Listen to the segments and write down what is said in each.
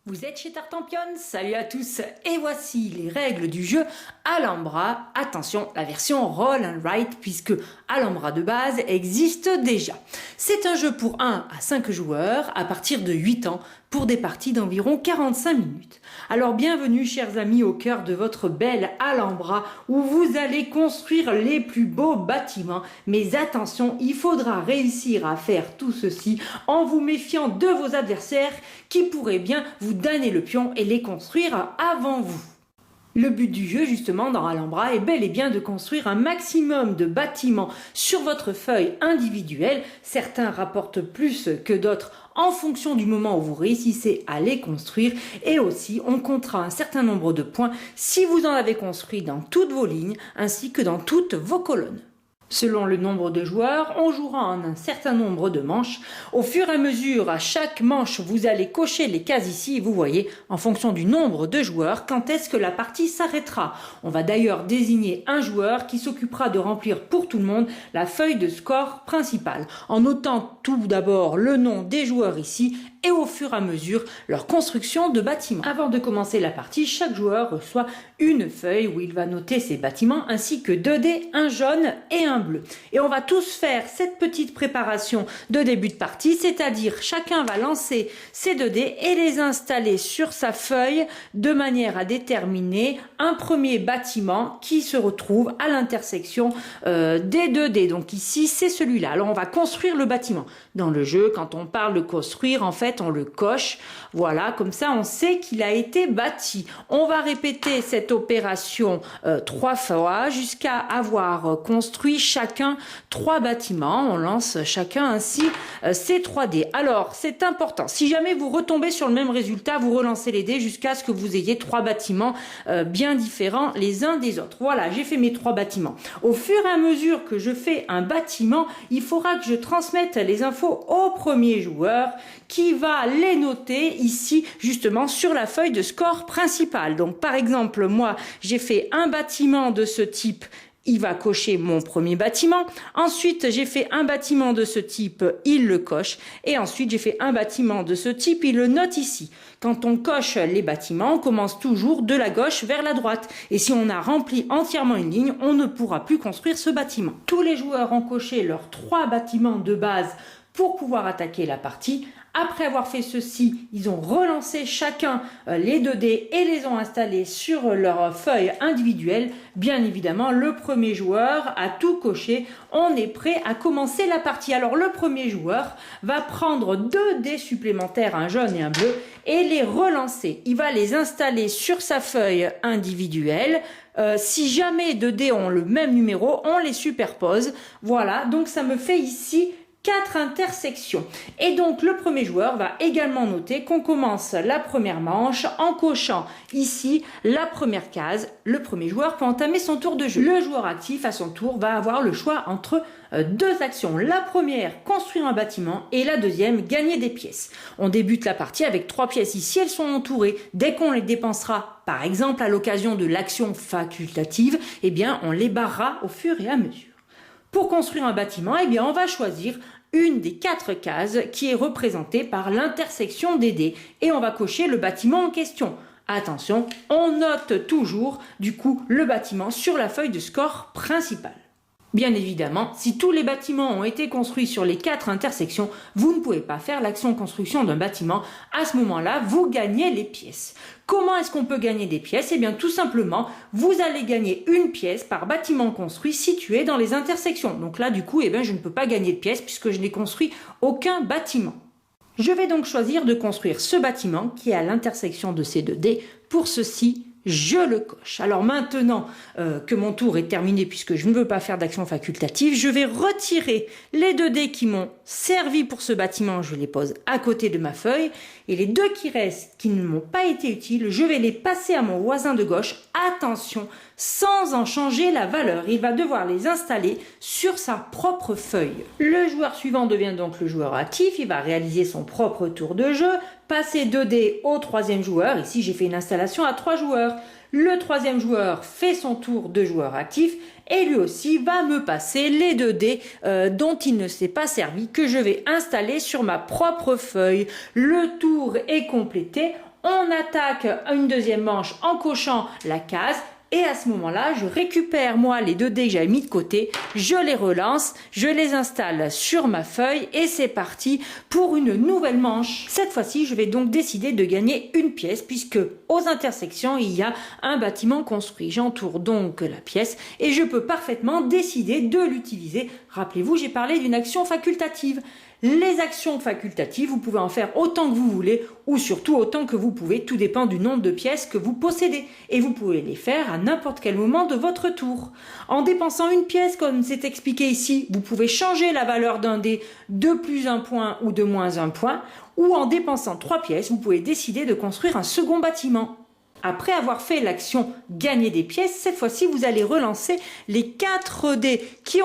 Vous êtes chez Tartampion, salut à tous et voici les règles du jeu Alhambra. Attention, la version Roll and Write puisque Alhambra de base existe déjà. C'est un jeu pour 1 à 5 joueurs à partir de 8 ans pour des parties d'environ 45 minutes. Alors bienvenue chers amis au cœur de votre belle Alhambra où vous allez construire les plus beaux bâtiments. Mais attention, il faudra réussir à faire tout ceci en vous méfiant de vos adversaires qui pourraient bien vous donner le pion et les construire avant vous. Le but du jeu justement dans Alhambra est bel et bien de construire un maximum de bâtiments sur votre feuille individuelle. Certains rapportent plus que d'autres en fonction du moment où vous réussissez à les construire et aussi on comptera un certain nombre de points si vous en avez construit dans toutes vos lignes ainsi que dans toutes vos colonnes. Selon le nombre de joueurs, on jouera en un certain nombre de manches. Au fur et à mesure, à chaque manche, vous allez cocher les cases ici et vous voyez, en fonction du nombre de joueurs, quand est-ce que la partie s'arrêtera. On va d'ailleurs désigner un joueur qui s'occupera de remplir pour tout le monde la feuille de score principale, en notant tout d'abord le nom des joueurs ici et au fur et à mesure leur construction de bâtiments. Avant de commencer la partie, chaque joueur reçoit une feuille où il va noter ses bâtiments ainsi que 2 dés, un jaune et un bleu. Et on va tous faire cette petite préparation de début de partie, c'est-à-dire chacun va lancer ses 2 dés et les installer sur sa feuille de manière à déterminer un premier bâtiment qui se retrouve à l'intersection des 2 dés. Donc ici c'est celui-là. Alors on va construire le bâtiment. Dans le jeu, quand on parle de construire, en fait on le coche. Voilà, comme ça on sait qu'il a été bâti. On va répéter cette opération 3 fois jusqu'à avoir construit chacun 3 bâtiments. On lance chacun ainsi ces 3 dés. Alors c'est important, si jamais vous retombez sur le même résultat, vous relancez les dés jusqu'à ce que vous ayez 3 bâtiments bien différents les uns des autres. Voilà, j'ai fait mes 3 bâtiments. Au fur et à mesure que je fais un bâtiment, il faudra que je transmette les infos au premier joueur qui va les noter ici justement sur la feuille de score principale. Donc par exemple, moi j'ai fait un bâtiment de ce type, il va cocher mon premier bâtiment. Ensuite, j'ai fait un bâtiment de ce type, il le coche. Et ensuite, j'ai fait un bâtiment de ce type, il le note ici. Quand on coche les bâtiments, on commence toujours de la gauche vers la droite. Et si on a rempli entièrement une ligne, on ne pourra plus construire ce bâtiment. Tous les joueurs ont coché leurs 3 bâtiments de base pour pouvoir attaquer la partie. Après avoir fait ceci, ils ont relancé chacun les 2 dés et les ont installés sur leur feuille individuelle. Bien évidemment, le premier joueur a tout coché. On est prêt à commencer la partie. Alors le premier joueur va prendre 2 dés supplémentaires, un jaune et un bleu, et les relancer. Il va les installer sur sa feuille individuelle. Si jamais 2 dés ont le même numéro, on les superpose. Voilà, donc ça me fait ici 4 intersections. Et donc le premier joueur va également noter qu'on commence la première manche en cochant ici la première case. Le premier joueur peut entamer son tour de jeu. Le joueur actif à son tour va avoir le choix entre 2 actions. La première, construire un bâtiment, et la deuxième, gagner des pièces. On débute la partie avec 3 pièces ici, elles sont entourées. Dès qu'on les dépensera, par exemple à l'occasion de l'action facultative, eh bien on les barrera au fur et à mesure. Pour construire un bâtiment, eh bien, on va choisir une des 4 cases qui est représentée par l'intersection des dés et on va cocher le bâtiment en question. Attention, on note toujours du coup le bâtiment sur la feuille de score principale. Bien évidemment, si tous les bâtiments ont été construits sur les 4 intersections, vous ne pouvez pas faire l'action construction d'un bâtiment. À ce moment-là, vous gagnez les pièces. Comment est-ce qu'on peut gagner des pièces? Eh bien, tout simplement, vous allez gagner une pièce par bâtiment construit situé dans les intersections. Donc là, du coup, eh bien, je ne peux pas gagner de pièces puisque je n'ai construit aucun bâtiment. Je vais donc choisir de construire ce bâtiment qui est à l'intersection de ces 2 dés. Pour ceci, je le coche. Alors maintenant que mon tour est terminé puisque je ne veux pas faire d'action facultative, je vais retirer les 2 dés qui m'ont servi pour ce bâtiment, je les pose à côté de ma feuille et les 2 qui restent, qui ne m'ont pas été utiles, je vais les passer à mon voisin de gauche. Attention, sans en changer la valeur, il va devoir les installer sur sa propre feuille. Le joueur suivant devient donc le joueur actif, il va réaliser son propre tour de jeu, passer 2 dés au 3e joueur. Ici j'ai fait une installation à 3 joueurs. Le troisième joueur fait son tour de joueur actif et lui aussi va me passer les 2 dés dont il ne s'est pas servi, que je vais installer sur ma propre feuille. Le tour est complété. On attaque une deuxième manche en cochant la case. Et à ce moment-là, je récupère moi les 2 dés que j'avais mis de côté, je les relance, je les installe sur ma feuille et c'est parti pour une nouvelle manche. Cette fois-ci, je vais donc décider de gagner une pièce puisque aux intersections, il y a un bâtiment construit. J'entoure donc la pièce et je peux parfaitement décider de l'utiliser. Rappelez-vous, j'ai parlé d'une action facultative. Les actions facultatives, vous pouvez en faire autant que vous voulez ou surtout autant que vous pouvez, tout dépend du nombre de pièces que vous possédez et vous pouvez les faire à n'importe quel moment de votre tour. En dépensant une pièce, comme c'est expliqué ici, vous pouvez changer la valeur d'un dé de plus 1 point ou de moins 1 point, ou en dépensant 3 pièces, vous pouvez décider de construire un second bâtiment. Après avoir fait l'action gagner des pièces, cette fois-ci, vous allez relancer les 4 dés qui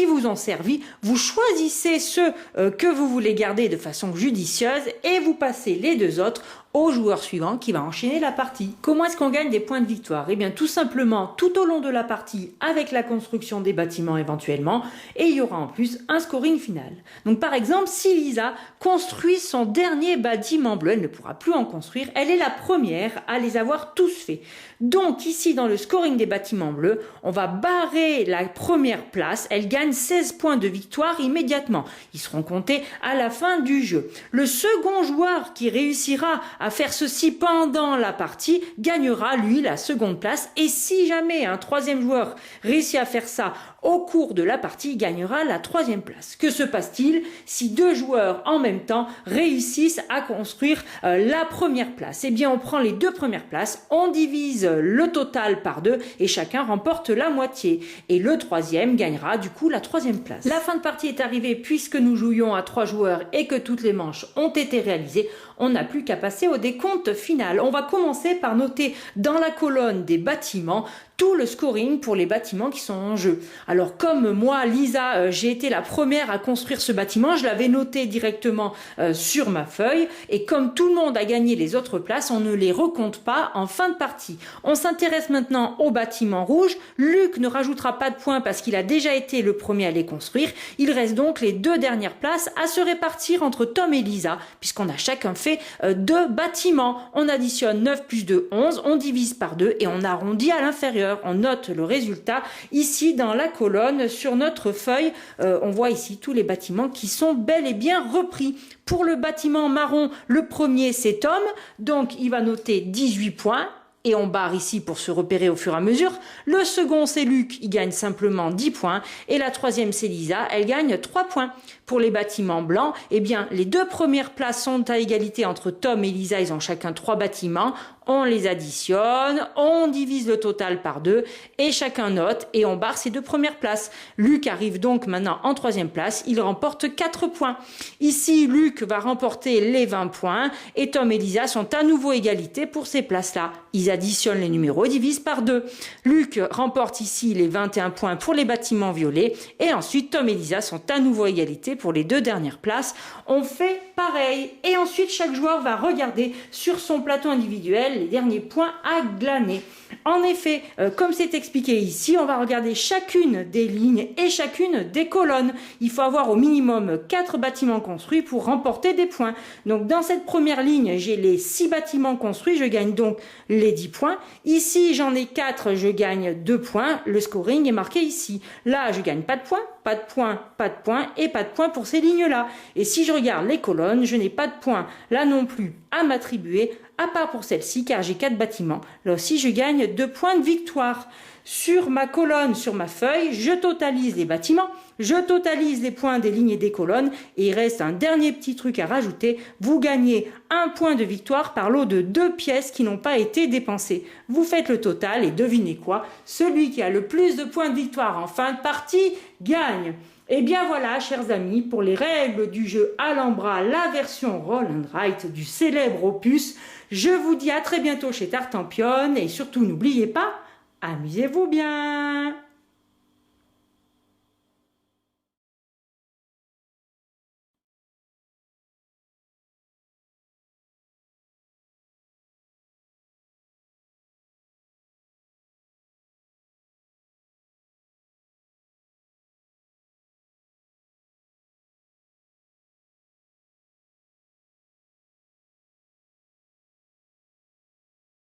vous ont servi. Vous choisissez ceux que vous voulez garder de façon judicieuse et vous passez les 2 autres au joueur suivant qui va enchaîner la partie. Comment est-ce qu'on gagne des points de victoire? Eh bien, tout simplement, tout au long de la partie, avec la construction des bâtiments éventuellement, et il y aura en plus un scoring final. Donc, par exemple, si Lisa construit son dernier bâtiment bleu, elle ne pourra plus en construire, elle est la première à les avoir tous faits. Donc, ici, dans le scoring des bâtiments bleus, on va barrer la première place, elle gagne 16 points de victoire immédiatement. Ils seront comptés à la fin du jeu. Le second joueur qui réussira à faire ceci pendant la partie gagnera lui la seconde place et si jamais un troisième joueur réussit à faire ça au cours de la partie, il gagnera la 3e place. Que se passe-t-il si 2 joueurs en même temps réussissent à construire la première place? Eh bien, on prend les 2 premières places, on divise le total par 2 et chacun remporte la moitié. Et le 3e gagnera du coup la 3e place. La fin de partie est arrivée puisque nous jouions à 3 joueurs et que toutes les manches ont été réalisées. On n'a plus qu'à passer au décompte final. On va commencer par noter dans la colonne des bâtiments tout le scoring pour les bâtiments qui sont en jeu. Alors comme moi, Lisa, j'ai été la première à construire ce bâtiment, je l'avais noté directement sur ma feuille et comme tout le monde a gagné les autres places, on ne les recompte pas en fin de partie. On s'intéresse maintenant au bâtiment rouge. Luc ne rajoutera pas de points parce qu'il a déjà été le premier à les construire. Il reste donc les 2 dernières places à se répartir entre Tom et Lisa puisqu'on a chacun fait 2 bâtiments. On additionne 9 plus 2, 11, on divise par 2 et on arrondit à l'inférieur. On note le résultat ici dans la colonne sur notre feuille. On voit ici tous les bâtiments qui sont bel et bien repris. Pour le bâtiment marron, le premier c'est Tom, donc il va noter 18 points. Et on barre ici pour se repérer au fur et à mesure. Le second, c'est Luc, il gagne simplement 10 points. Et la 3e, c'est Lisa, elle gagne 3 points. Pour les bâtiments blancs, eh bien, les 2 premières places sont à égalité entre Tom et Lisa, ils ont chacun 3 bâtiments. On les additionne, on divise le total par 2 et chacun note et on barre ces 2 premières places. Luc arrive donc maintenant en 3e place, il remporte 4 points. Ici, Luc va remporter les 20 points et Tom et Lisa sont à nouveau égalité pour ces places-là. Ils additionnent les numéros, divisent par 2. Luc remporte ici les 21 points pour les bâtiments violets et ensuite Tom et Lisa sont à nouveau à égalité pour les 2 dernières places. On fait pareil et ensuite chaque joueur va regarder sur son plateau individuel les derniers points à glaner. En effet, comme c'est expliqué ici, on va regarder chacune des lignes et chacune des colonnes. Il faut avoir au minimum 4 bâtiments construits pour remporter des points. Donc dans cette première ligne, j'ai les 6 bâtiments construits, je gagne donc les 10 points. Ici, j'en ai 4, je gagne 2 points. Le scoring est marqué ici. Là, je gagne pas de points, pas de points, pas de points et pas de points pour ces lignes-là. Et si je regarde les colonnes, je n'ai pas de points là non plus à m'attribuer, à part pour celle-ci, car j'ai 4 bâtiments. Là aussi, je gagne 2 points de victoire. Sur ma colonne, sur ma feuille, je totalise les bâtiments, je totalise les points des lignes et des colonnes, et il reste un dernier petit truc à rajouter. Vous gagnez 1 point de victoire par lot de 2 pièces qui n'ont pas été dépensées. Vous faites le total et devinez quoi? Celui qui a le plus de points de victoire en fin de partie gagne. Et bien voilà, chers amis, pour les règles du jeu Alhambra, la version Roll and Write du célèbre opus. Je vous dis à très bientôt chez Tartampion et surtout n'oubliez pas, amusez-vous bien!